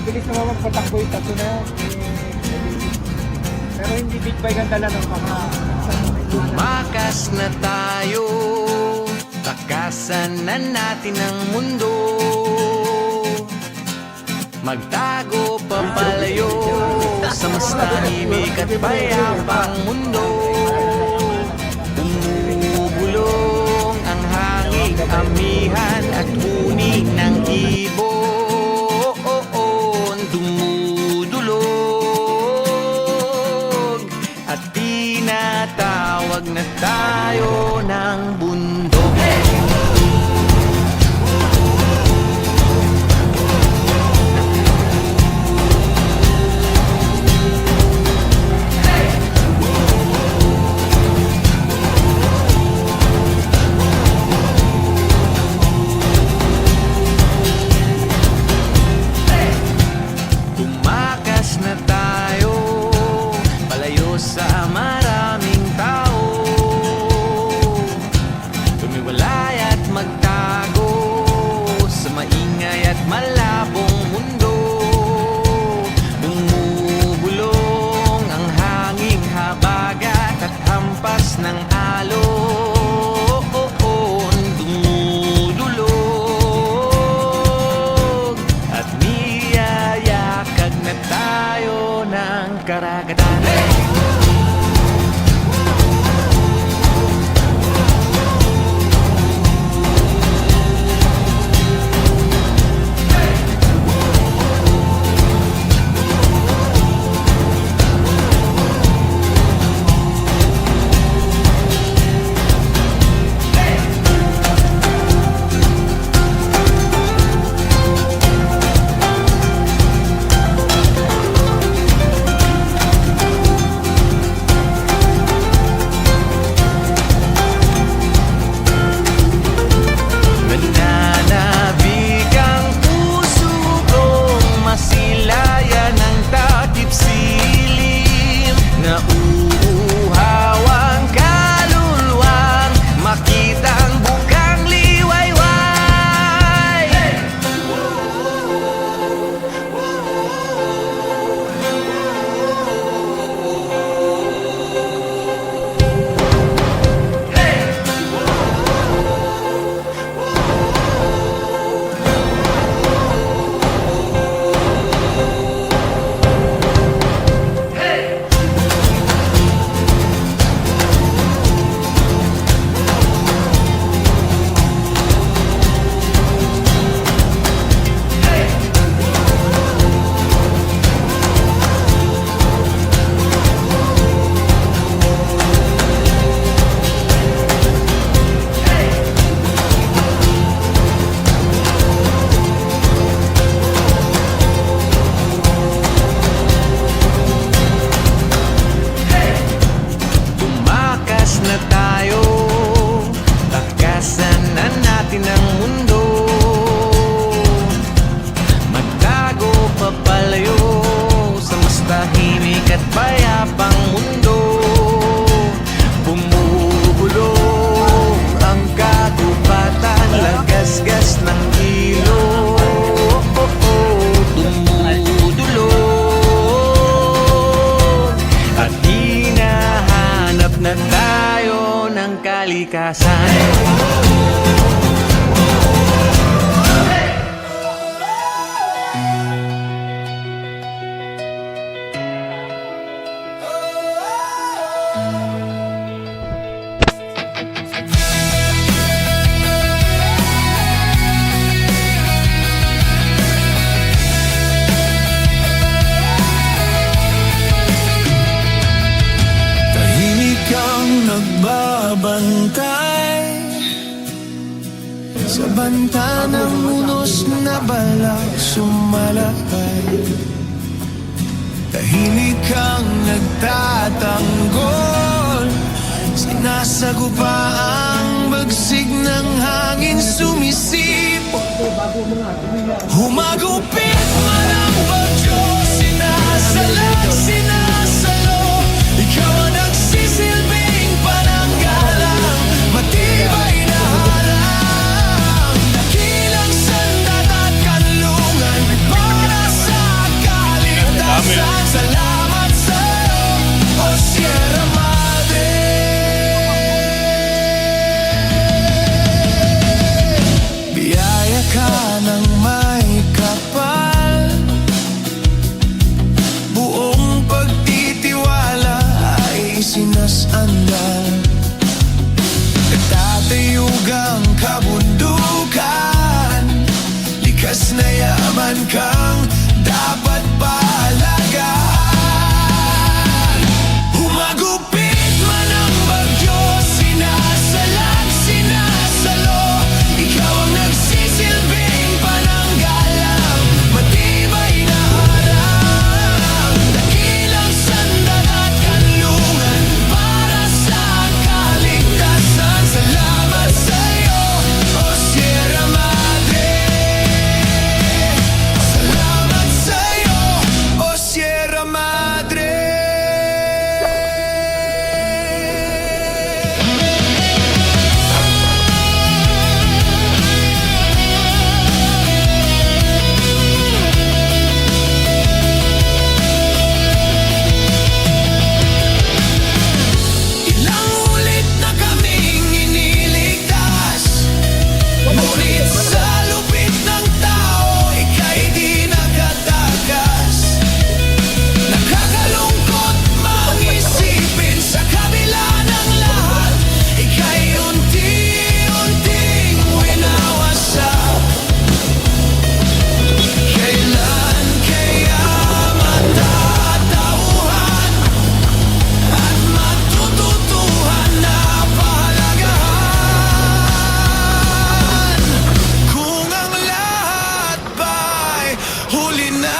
mabilis naman magpatakbo yung tatlo na yan. Pero hindi big bike ang dala ng mga Tumakas na tayo, takasan na natin ang mundo. Magtago papalayo sa mas tahimik at payapang mundo. Bumubulong ang hanging amihan at huni ng ibon. Dumudulog at tinatawag na tayo ng bundok. Tumakas na tayo, palayo sa maraming tao. Tumiwalay at magtago sa maingay at malabong mundo. Bumubulong ang hanging habagat at hampas ng alon. Dumudulog at niyayakag na tayo ng karagatan. Nananabik ang puso kong masilayan ng takip silim. Nauuhaw ang kaluluwang makita ang bukang liwayway. Tumakas na tayo, takasan na natin ang mundo. Magtago papalayo sa mas tahimik at payapang mundo. Bumubulong ang kagubatan, lagasgas ng ilog. Dumudulog at hinahanap na tayo ng kalikasan. Tahimik kang nagbabantay sa banta ng unos na balak sumalakay. Tahimik kang nagtatanggol, sinasagupa ang bagsig ng hangin sumisipot. Humagupit man ang bagyo, sinasalag, sinasalo. Ikaw ang nagsisilbing pananggalang, matibay na harang. Dakilang sandat at kanlungan para sa kang dapat pahalagahan. Humagupit man ang bagyo, sinasalag, sinasalo, ikaw ang nagsisilbing pananggalang, matibay na harang, dakilang sandalat kanlungan para sa kaligtasan. Salamat sa'yo, O Sierra Madre. Salamat sa'yo, O Sierra Madre. Ilang ulit na kaming iniligtas, ngunit sa lupit ng tao, ika'y di nakatakas. Nakakalungkot mang isipin, sa kabila ng lahat, ika'y unti-unting winawasak. Kailan kaya matatauhan at matututuhan na pahalagahan, kung ang lahat ba'y huli na?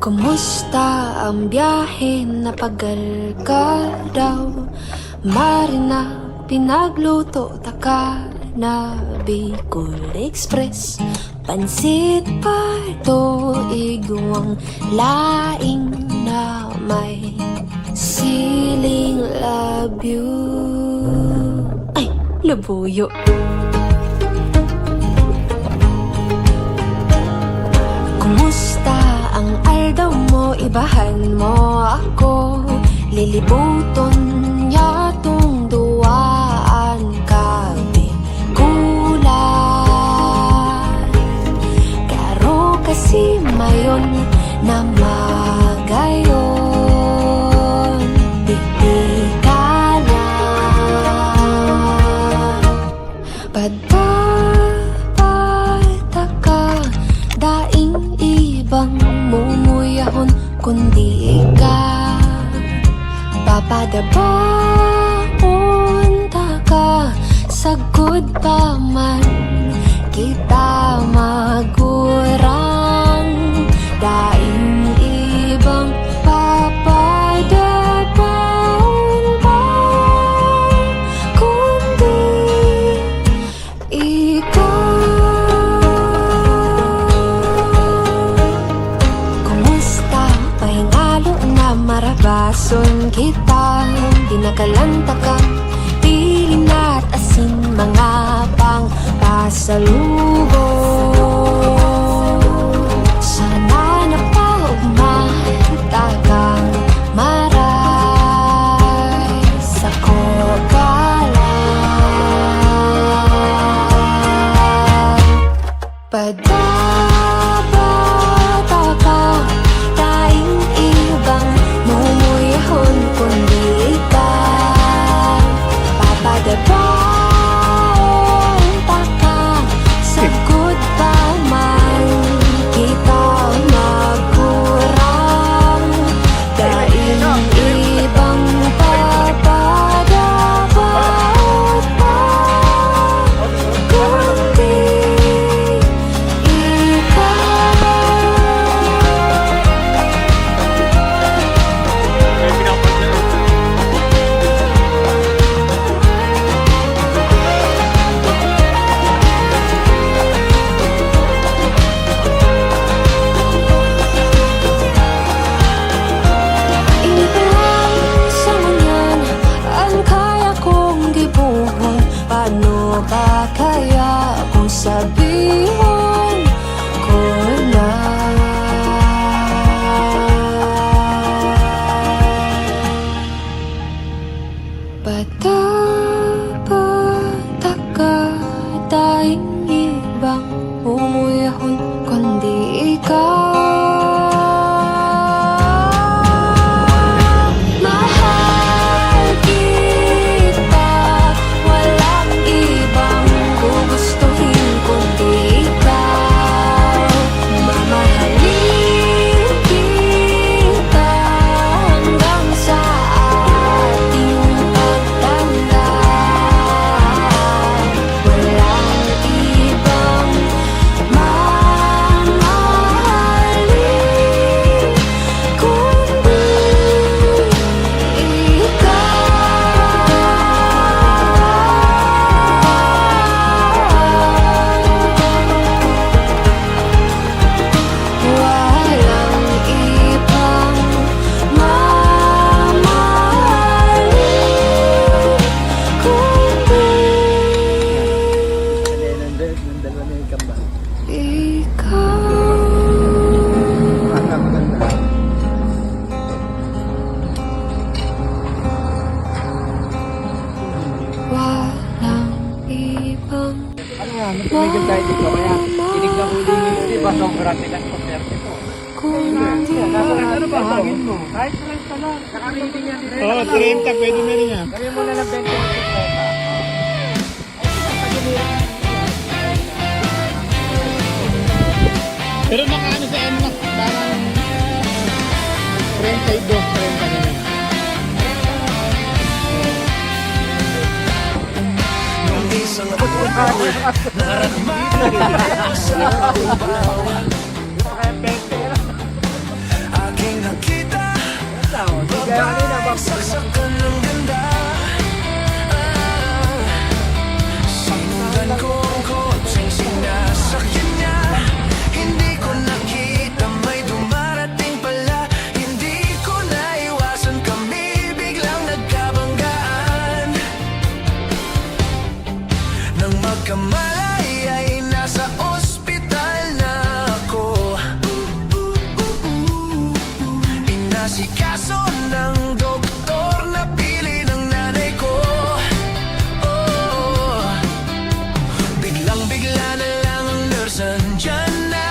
Kumusta ang biyahe? Napagal ka daw? Marina, pinagluto taka na Bicol Express. Pansit parto, igwang laing na may siling labyo. Ay, labuyo. Kumusta ang aldaw mo? Ibahan mo ako. Lilibuton niya tong duwaan ka Bikulan. Karo kasi mayon na magayon. Bibikalan. Padapata ka, daing ibang mumuyahon kundi ikaw. Papadabaon ta ka, sagod pa man kita magurang. Daing ibang papadabaon pa kundi ikaw. Kumusta? Pahingalo na marabason kita. Di nakalanta ka, pilin at asin, mga pang pasalubong. Sana napaugmanta kang maray sa kogalan. Padabata ka, daing ibang mumuyahon kundi ikaw. Papadabaon ta ka, sasabihan ko na. Dapat akadaing ibang umuyahon kundi ikaw. Mahal kita, walang ibang gugustuhin kundi ikaw. Mamahalin kita hanggang sa ating pagtanda. Walang ibang mamahalin kundi ikaw. Walang ibang mamahalin kundi ikaw. Walang ibang Ano nga, tumigil tayo dito. Kaya tinignan ko yung di ba sobrang nilang concert ito. kundi Ano ba hangin mo? Kahit lang pala. Nakamiting yan din. Oo, 30, pwede na rin yan. Gawin mo na ng 20 o 50. Pero nakaano sa ano, parang 32, 30 na yan. Nung isang buwan sa aking nakita, babaeng saksakan ng ganda. Sinundan ko ang kotseng sinasakyan niya. Hindi ko nakita may dumarating pala. Hindi ko naiwasan, kami biglang nagkabanggaan. Nang magkamalay ay nasa ospital na ako. Inasikaso ng doktor na pili ng nanay ko. Oh, biglang-bigla na lang ang nurse andyan na.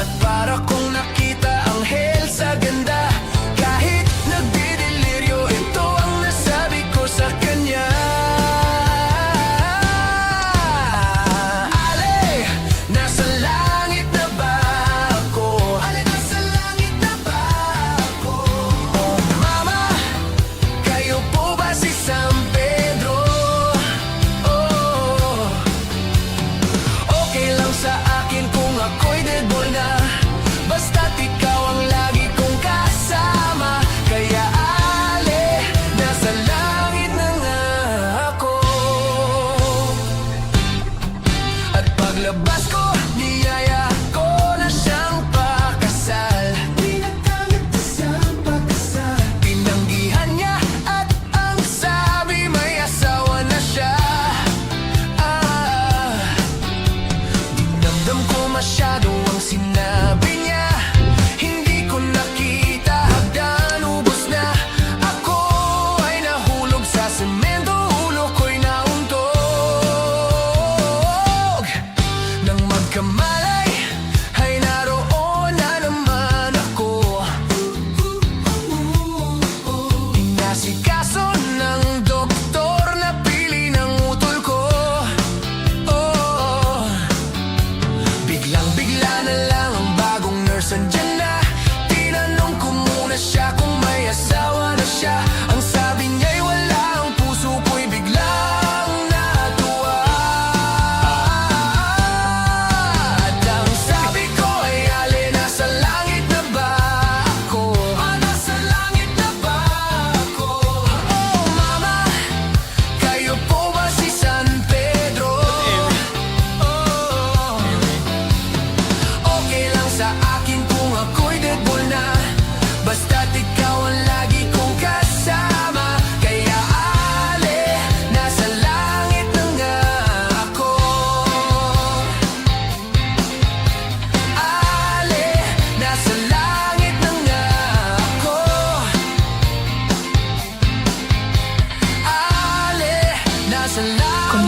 At para kong nakita ang hell sa ganda. Kahit nagdideliryo, ito ang nasabi ko sa kanya.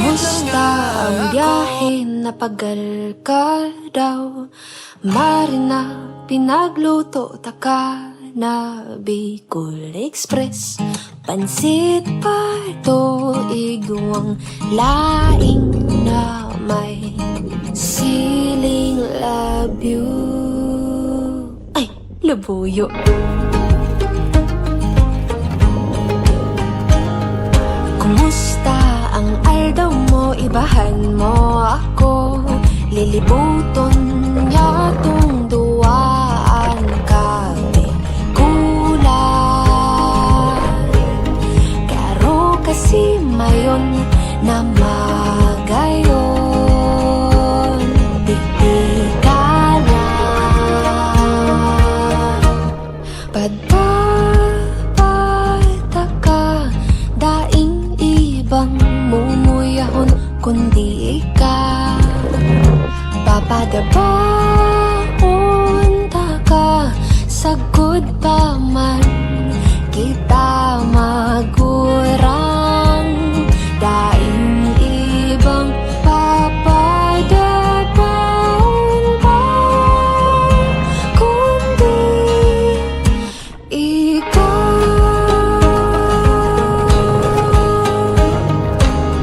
Kumusta ang biyahe? Napagal ka daw. Marina, pinagluto ta ka na Bicol Express. Pansit pa to igwang laing na may siling labyo. Ay, labuyo. Kumusta ang aldaw mo? Ibahan mo ako. Lilibuton niya tong duwaan kami kulay. Karo kasi mayon na magayon. Dikdikalan. Padapataka daing ibang mumuyahon kundi ikaw. Papadabaon ta ka, sagod pa man kita magurang. Daing ibang papadabaon pa, kundi ikaw.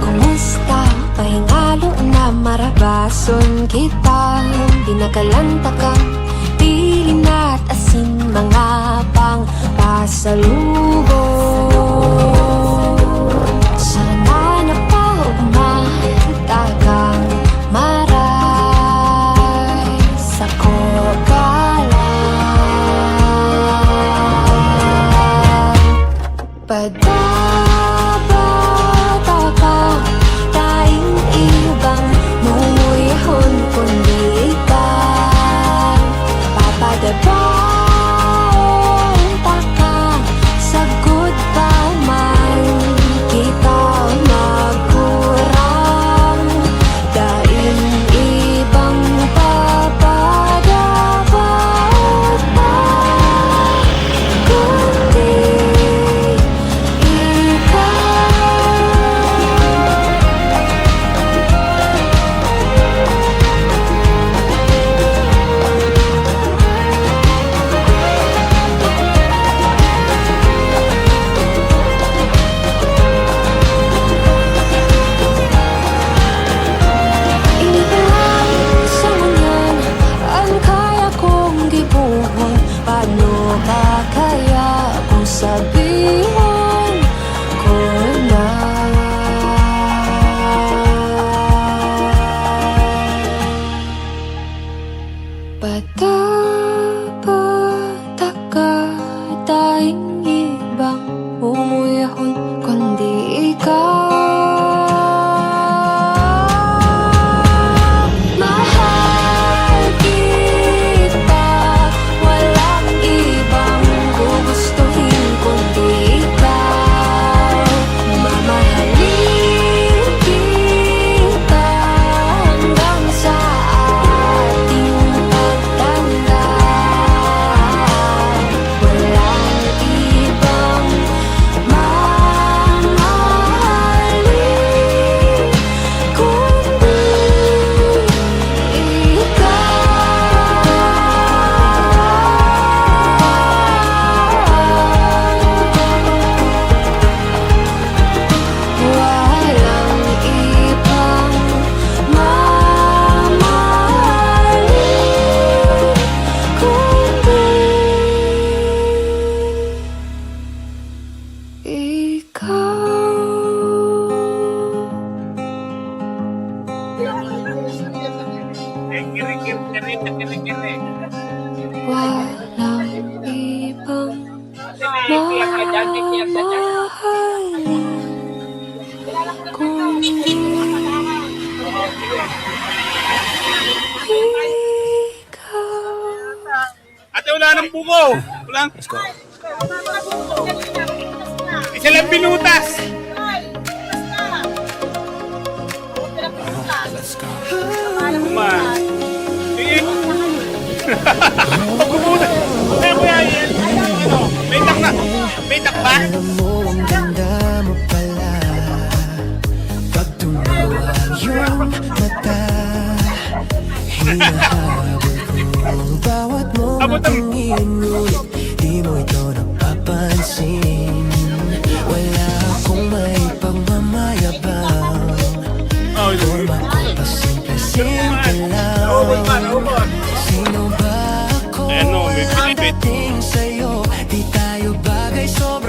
Kumusta? Pahingalo na marabason kita. Dinakalanta ka, piling at asin, mga pang pasalubong. Sana na pa umatagang maray sa kokalan. Padabata ka, daing ibang mumuyahon kundi ikaw. Papadabaon ta ka, sagod pa man kita magkurang. Daing ibang papadabaon pa, kundi ikaw sa ngunyan ang kaya kong gibuhon. Paano ba kaya kung sabihin ko na? Patapataka, daing ibang umuyahon kundi ikaw. Mahal kita, walang ibang gugustuhin kundi ikaw. Mamahalin kita hanggang sa ating pagtanda. Walang ibang mamahalin kundi ikaw. Walang ibang mamahalin kundi ikaw. Walang ibang mamahalin kundi ikaw. Ate, wala ng buko. Walang. Isa lang pinutas. Ma. Sige. Pagkubunan. Kaya kuya, yan. Ano? May tak na. May tak ba? Alam mo ang ganda mo pala. Pag tumawa mata. Hinahabol ko ang bawat momentong inulit. Di mo ito napapansin. Wala akong may pagmamayabang. Pasimple-simple lang. Sino ba ako? Ayan, no, may Walang pinipit. dating sa'yo. Di tayo bagay, sobrang